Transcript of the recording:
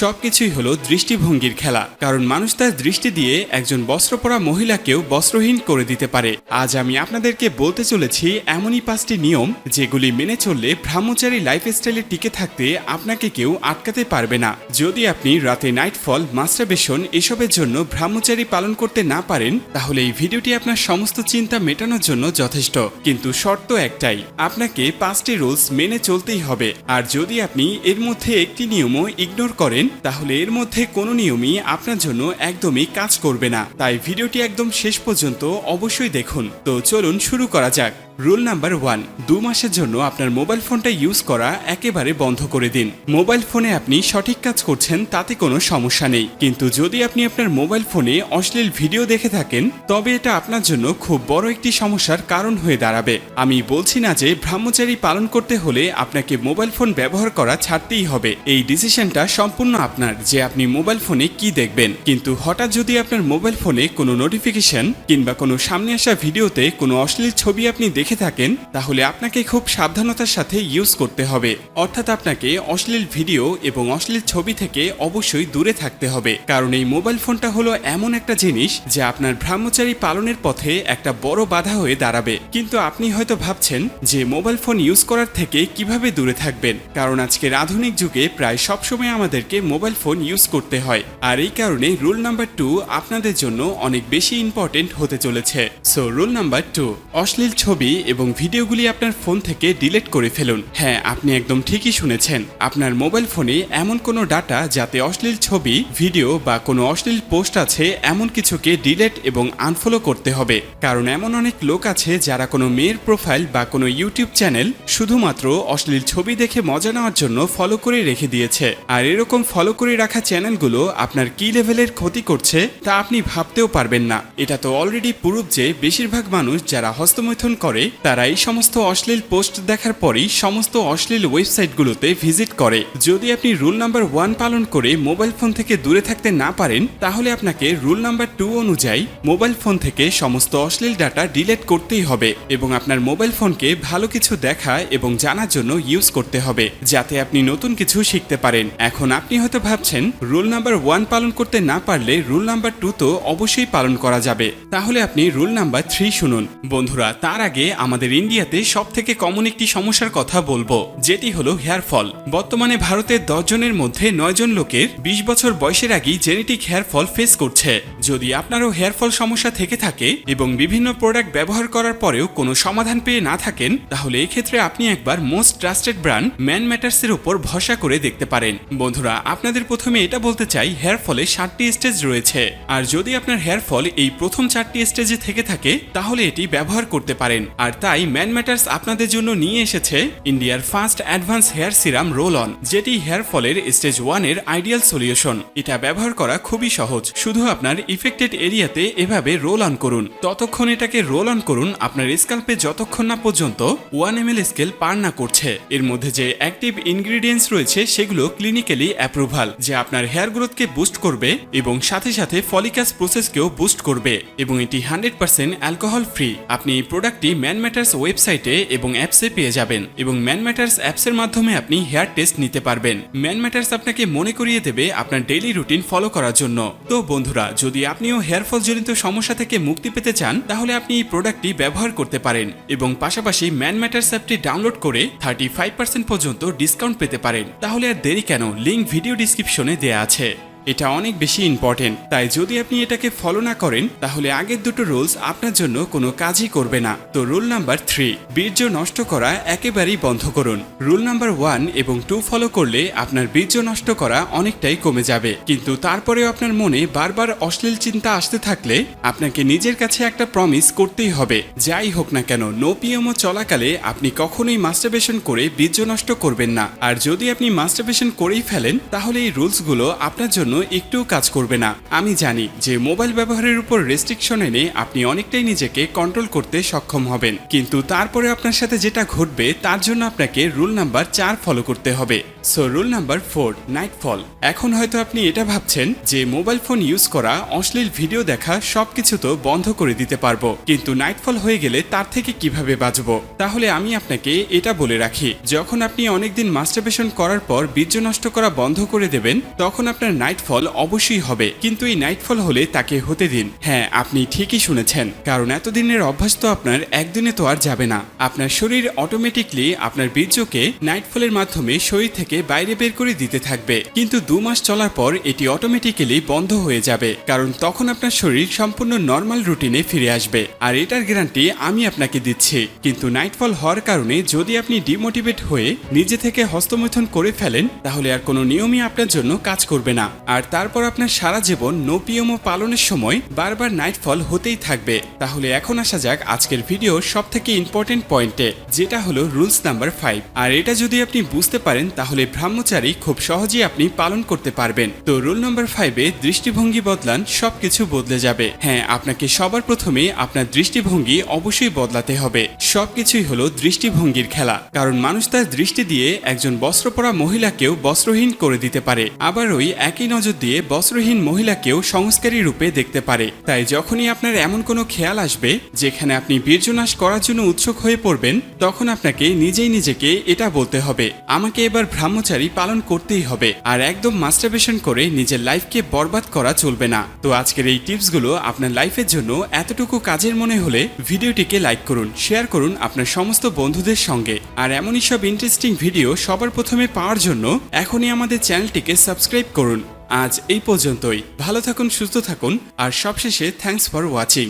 সবকিছুই হলো দৃষ্টিভঙ্গির খেলা, কারণ মানুষ তার দৃষ্টি দিয়ে একজন বস্ত্রপরা মহিলাকেও বস্ত্রহীন করে দিতে পারে। আজ আমি আপনাদেরকে বলতে চলেছি এমনই 5টি নিয়ম যেগুলি মেনে চললে ব্রহ্মচারী লাইফস্টাইলে টিকে থাকতে আপনাকে কেউ আটকাতে পারবে না। যদি আপনি রাতে নাইটফল, মাস্টারবেশন এসবের জন্য ব্রহ্মচারী পালন করতে না পারেন, তাহলে এই ভিডিওটি আপনার সমস্ত চিন্তা মেটানোর জন্য যথেষ্ট। কিন্তু শর্ত একটাই, আপনাকে 5টি রুলস মেনে চলতেই হবে। আর যদি আপনি এর মধ্যে একটি নিয়মও ইগনোর করেন, তাহলে এর মধ্যে কোনো নিয়মই আপনার জন্য একদমই কাজ করবে না। তাই ভিডিওটি একদম শেষ পর্যন্ত অবশ্যই দেখুন। তো চলুন শুরু করা যাক। রুল নাম্বার 1, 2 মাসের জন্য আপনার মোবাইল ফোনটা ইউজ করা একেবারে বন্ধ করে দিন। মোবাইল ফোনে আপনি সঠিক কাজ করছেন, তাতে কোনো সমস্যা নেই, কিন্তু যদি আপনি আপনার মোবাইল ফোনে অশ্লীল ভিডিও দেখে থাকেন, তবে এটা আপনার জন্য খুব বড় একটি সমস্যার কারণ হয়ে দাঁড়াবে। আমি বলছি না যে ব্রহ্মচারী পালন করতে হলে আপনাকে মোবাইল ফোন ব্যবহার করা ছাড়তেই হবে। এই ডিসিশনটা সম্পূর্ণ আপনার যে আপনি মোবাইল ফোনে কি দেখবেন। কিন্তু হঠাৎ যদি আপনার মোবাইল ফোনে কোনো নোটিফিকেশন কিংবা কোনো সামনে আসা ভিডিওতে কোনো অশ্লীল ছবি আপনি দেখে থাকেন, তাহলে আপনাকে খুব সাবধানতার সাথে ইউজ করতে হবে। অর্থাৎ আপনাকে অশ্লীল ভিডিও এবং অশ্লীল ছবি থেকে অবশ্যই দূরে থাকতে হবে, কারণ এই মোবাইল ফোনটা হলো এমন একটা জিনিস যা আপনার ব্রহ্মচারী পালনের পথে একটা বড় বাধা হয়ে দাঁড়াবে। কিন্তু আপনি হয়তো ভাবছেন যে মোবাইল ফোন ইউজ করার থেকে কিভাবে দূরে থাকবেন, কারণ আজকের আধুনিক যুগে প্রায় সবসময় আমাদেরকে মোবাইল ফোন ইউজ করতে হয়। আর এই কারণে রুল নাম্বার 2 আপনাদের জন্য অনেক বেশি ইম্পর্টেন্ট হতে চলেছে। সো রুল নাম্বার 2, অশ্লীল ছবি এবং ভিডিওগুলি আপনার ফোন থেকে ডিলিট করে ফেলুন। হ্যাঁ, আপনি একদম ঠিকই শুনেছেন। আপনার মোবাইল ফোনে এমন কোনো ডাটা যাতে অশ্লীল ছবি, ভিডিও বা কোনো অশ্লীল পোস্ট আছে এমন কিছুকে ডিলিট এবং আনফলো করতে হবে। কারণ এমন অনেক লোক আছে যারা কোনো মেয়ের প্রোফাইল বা কোনো ইউটিউব চ্যানেল শুধুমাত্র অশ্লীল ছবি দেখে মজা নেওয়ার জন্য ফলো করে রেখে দিয়েছে। আর এরকম ফলো করে রাখা চ্যানেলগুলো আপনার কি লেভেলের ক্ষতি করছে তা আপনি ভাবতেও পারবেন না। এটা তো অলরেডি প্রুফ যে বেশিরভাগ মানুষ যারা হস্তমৈথুন করে তারা এই সমস্ত অশ্লীল পোস্ট দেখার পরেই সমস্ত অশ্লীল ওয়েবসাইটগুলোতে ভিজিট করে। যদি আপনি রুল নাম্বার 1 পালন করে মোবাইল ফোন থেকে দূরে থাকতে না পারেন, তাহলে আপনাকে রুল নাম্বার 2 অনুযায়ী মোবাইল ফোন থেকে সমস্ত অশ্লীল ডাটা ডিলিট করতেই হবে এবং আপনার মোবাইল ফোনকে ভালো কিছু দেখা এবং জানার জন্য ইউজ করতে হবে, যাতে আপনি নতুন কিছু শিখতে পারেন। এখন আপনি হয়তো ভাবছেন রুল নাম্বার 1 পালন করতে না পারলে রুল নাম্বার 2 তো অবশ্যই পালন করা যাবে। তাহলে আপনি রুল নাম্বার 3 শুনুন। বন্ধুরা, তার আগে আমাদের ইন্ডিয়াতে সব থেকে কমন একটি সমস্যার কথা বলবো, যেটি হলো হেয়ার ফল। বর্তমানে ভারতের 10 জনের মধ্যে 9 জন লোকের 20 বছর বয়সের আগেই জেনেটিক হেয়ার ফল ফেস করছে। যদি আপনারও হেয়ার ফল সমস্যা থেকে থাকে এবং বিভিন্ন প্রোডাক্ট ব্যবহার করার পরেও কোনো সমাধান পেয়ে না থাকেন, তাহলে এক্ষেত্রে আপনি একবার মোস্ট ট্রাস্টেড ব্র্যান্ড ম্যান ম্যাটার্সের উপর ভরসা করে দেখতে পারেন। বন্ধুরা, আপনাদের প্রথমে এটা বলতে চাই, হেয়ার ফলে 7টি স্টেজ রয়েছে। আর যদি আপনার হেয়ার ফল এই প্রথম 4টি স্টেজে থেকে থাকে, তাহলে এটি ব্যবহার করতে পারেন। আর তাই ম্যান ম্যাটার্স আপনাদের জন্য নিয়ে এসেছে ইন্ডিয়ার first advance hair serum roll on, যেটি হেয়ার ফলের স্টেজ 1 এর আইডিয়াল সলিউশন। এটা ব্যবহার করা খুবই সহজ। শুধু আপনার ইফেক্টেড এরিয়াতে এভাবে রোল অন করুন। ততক্ষণ এটাকে রোল অন করুন আপনার স্ক্যাল্পে যতক্ষণ না পর্যন্ত 1 ml স্কেল পার না করছে। এর মধ্যে যে অ্যাক্টিভ ইনগ্রিডিয়েন্টস রয়েছে সেগুলো ক্লিনিক্যালি অ্যাপ্রুভাল, যে আপনার হেয়ার গ্রোথকে বুস্ট করবে এবং সাথে সাথে ফলিকাস প্রসেসকেও বুস্ট করবে, এবং এটি 100% অ্যালকোহল ফ্রি। আপনি এই প্রোডাক্টটি ম্যান ম্যাটার্স ওয়েবসাইটে এবং অ্যাপসে পেয়ে যাবেন, এবং ম্যান ম্যাটার্স অ্যাপসের মাধ্যমে আপনি হেয়ার টেস্ট নিতে পারবেন। ম্যান ম্যাটার্স আপনাকে মনে করিয়ে দেবে আপনার ডেইলি রুটিন ফলো করার জন্য। তো বন্ধুরা, যদি আপনিও হেয়ার ফল জনিত সমস্যা থেকে মুক্তি পেতে চান, তাহলে আপনি এই প্রোডাক্টটি ব্যবহার করতে পারেন এবং পাশাপাশি ম্যান ম্যাটার্স অ্যাপটি ডাউনলোড করে 35% পর্যন্ত ডিসকাউন্ট পেতে পারেন। তাহলে আর দেরি কেন, লিংক ভিডিও ডিসক্রিপশনে দেয়া আছে। এটা অনেক বেশি ইম্পর্টেন্ট, তাই যদি আপনি এটাকে ফলো না করেন, তাহলে আগের দুটো রুলস আপনার জন্য কোনো কাজই করবে না। তো রুল নাম্বার 3, বীর্য নষ্ট করা একেবারেই বন্ধ করুন। রুল নাম্বার 1 এবং 2 ফলো করলে আপনার বীর্য নষ্ট করা অনেকটাই কমে যাবে, কিন্তু তারপরেও আপনার মনে বারবার অশ্লীল চিন্তা আসতে থাকলে আপনাকে নিজের কাছে একটা প্রমিস করতেই হবে। যাই হোক না কেন, নো পিএমও চলাকালে আপনি কখনোই মাস্টারবেশন করে বীর্য নষ্ট করবেন না। আর যদি আপনি মাস্টারবেশন করেই ফেলেন, তাহলে এই রুলসগুলো আপনার জন্য একটুও কাজ করবে না। আমি জানি যে মোবাইল ব্যবহারের উপর রেস্ট্রিকশন এনে আপনি অনেকটাই নিজেকে কন্ট্রোল করতে সক্ষম হবেন, কিন্তু তারপরে আপনার সাথে যেটা ঘটবে তার জন্য আপনাকে রুল নাম্বার 4 ফলো করতে হবে। So rule number 4, nightfall. এখন হয়তো আপনি এটা ভাবছেন যে মোবাইল ফোন ইউজ করা, অশ্লীল ভিডিও দেখা সবকিছু তো বন্ধ করে দিতে পারবো, কিন্তু নাইটফল হয়ে গেলে তার থেকে কিভাবে বাঁচবো? তাহলে আমি আপনাকে এটা বলে রাখি, যখন আপনি অনেকদিন মাস্টারবেশন করার পর বীর্য নষ্ট করা বন্ধ করে দেবেন তখন আপনার নাইটফল অবশ্যই হবে, কিন্তু এই নাইটফল হলে তাকে হতে দিন। হ্যাঁ, আপনি ঠিকই শুনেছেন, কারণ এতদিনের অভ্যাস তো আপনার একদিনে তো আর যাবে না। আপনার শরীর অটোমেটিকলি আপনার বীর্যকে নাইটফলের মাধ্যমে শরীর থেকে বাইরে বের করে দিতে থাকবে, কিন্তু 2 মাস চলার পর এটি অটোমেটিক্যালি বন্ধ হয়ে যাবে, কারণ তখন আপনার শরীর সম্পূর্ণ নর্মাল রুটিনে ফিরে আসবে। আর এটার গ্যারান্টি আমি আপনাকে দিচ্ছি। কিন্তু নাইটফল হওয়ার কারণে যদি আপনি ডিমোটিভেট হয়ে নিজে থেকে হস্তমৈথুন করে ফেলেন তাহলে আর কোনো নিয়মই আপনার জন্য কাজ করবে না, আর তারপর আপনার সারা জীবন নো পিএমও পালনের সময় বারবার নাইটফল হতেই থাকবে। তাহলে এখন আসা যাক আজকের ভিডিওর সবথেকে ইম্পর্টেন্ট পয়েন্টে, যেটা হলো রুলস নাম্বার 5। আর এটা যদি আপনি বুঝতে পারেন তাহলে ব্রহ্মচারী খুব সহজেই আপনি পালন করতে পারবেন। তো রুল নাম্বার 5-এ দৃষ্টিভঙ্গি বদলান, সবকিছু বদলে যাবে। হ্যাঁ, আপনাকে সবার প্রথমে আপনার দৃষ্টিভঙ্গি অবশ্যই বদলাতে হবে। সবকিছুই হলো দৃষ্টিভঙ্গির খেলা, কারণ মানুষ তার দৃষ্টি দিয়ে একজন বস্ত্র পরা মহিলাকেও বস্ত্রহীন করে দিতে পারে, আবার ওই একই নজর দিয়ে বস্ত্রহীন মহিলাকেও সংস্কারী রূপে দেখতে পারে। তাই যখনই আপনার এমন কোনো খেয়াল আসবে যেখানে আপনি বীর্যনাশ করার জন্য উৎসুক হয়ে পড়বেন, তখন আপনাকে নিজেই নিজেকে এটা বলতে হবে, আমাকে এবার ব্রহ্মচারী পালন করতেই হবে, আর একদম মাস্টারবেশন করে নিজের লাইফকে বরবাদ করা চলবে না। তো আজকের এই টিপসগুলো আপনার লাইফের জন্য এতটুকু কাজের মনে হলে ভিডিওটিকে লাইক করুন, শেয়ার করুন আপনার সমস্ত বন্ধুদের সঙ্গে, আর এমনই সব ইন্টারেস্টিং ভিডিও সবার প্রথমে পাওয়ার জন্য এখনই আমাদের চ্যানেলটিকে সাবস্ক্রাইব করুন। আজ এই পর্যন্তই। ভালো থাকুন, সুস্থ থাকুন, আর সবশেষে থ্যাঙ্কস ফর ওয়াচিং।